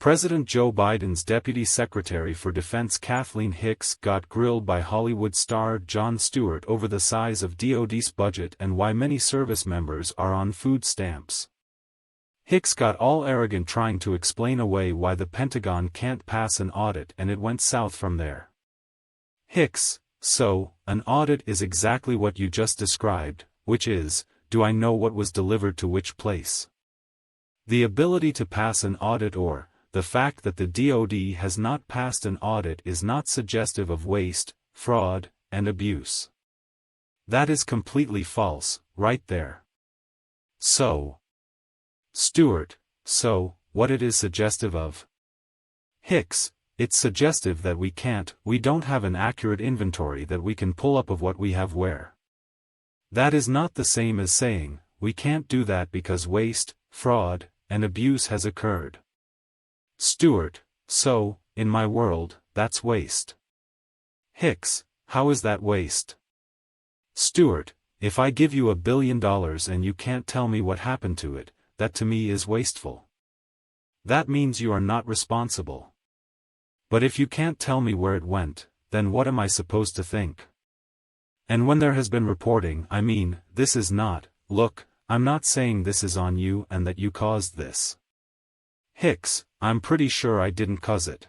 President Joe Biden's Deputy Secretary for Defense Kathleen Hicks got grilled by Hollywood star Jon Stewart over the size of DoD's budget and why many service members are on food stamps. Hicks got all arrogant trying to explain away why the Pentagon can't pass an audit, and it went south from there. Hicks: so, an audit is exactly what you just described, which is, do I know what was delivered to which place? The ability to pass an audit, or the fact that the DoD has not passed an audit, is not suggestive of waste, fraud, and abuse. That is completely false, right there. So, Stewart: so, what it is suggestive of? Hicks: it's suggestive that we don't have an accurate inventory that we can pull up of what we have where. That is not the same as saying, we can't do that because waste, fraud, and abuse has occurred. Stewart: so, in my world, that's waste. Hicks: how is that waste? Stewart: if I give you $1 billion and you can't tell me what happened to it, that to me is wasteful. That means you are not responsible. But if you can't tell me where it went, then what am I supposed to think? And when there has been reporting, this is not, look, I'm not saying this is on you and that you caused this. Hicks: I'm pretty sure I didn't cause it.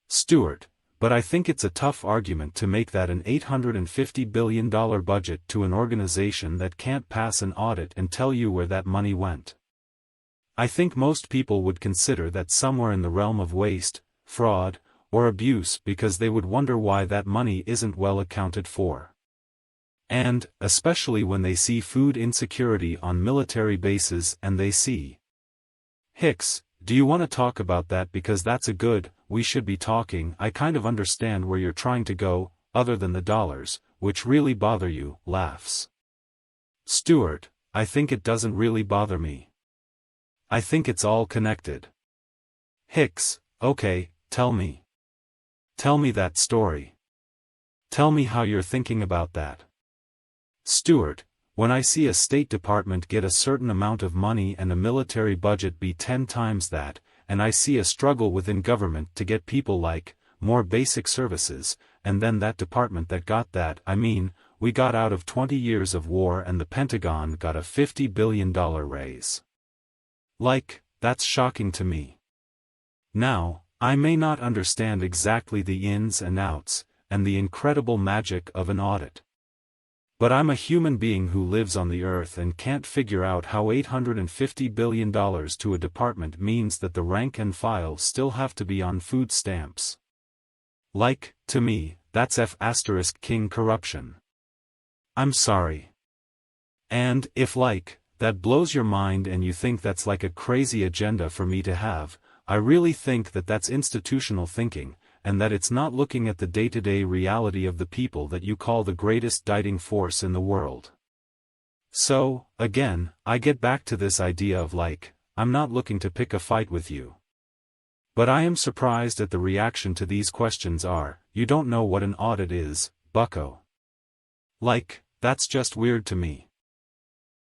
Stewart: but I think it's a tough argument to make that an $850 billion budget to an organization that can't pass an audit and tell you where that money went. I think most people would consider that somewhere in the realm of waste, fraud, or abuse, because they would wonder why that money isn't well accounted for. And, especially when they see food insecurity on military bases and they see. Hicks: do you want to talk about that, because that's a good, we should be talking. I kind of understand where you're trying to go, other than the dollars, which really bother you, laughs. Stewart: I think it doesn't really bother me. I think it's all connected. Hicks: okay, tell me. Tell me that story. Tell me how you're thinking about that. Stewart: when I see a State Department get a certain amount of money and a military budget be 10 times that, and I see a struggle within government to get people like, more basic services, and then that department that got that, we got out of 20 years of war and the Pentagon got a $50 billion raise. Like, that's shocking to me. Now, I may not understand exactly the ins and outs, and the incredible magic of an audit. But I'm a human being who lives on the earth and can't figure out how $850 billion to a department means that the rank and file still have to be on food stamps. Like, to me, that's F***king corruption. I'm sorry. And, if that blows your mind and you think that's like a crazy agenda for me to have, I really think that that's institutional thinking, and that it's not looking at the day-to-day reality of the people that you call the greatest guiding force in the world. So, again, I get back to this idea of I'm not looking to pick a fight with you. But I am surprised at the reaction to these questions are, you don't know what an audit is, bucko. That's just weird to me.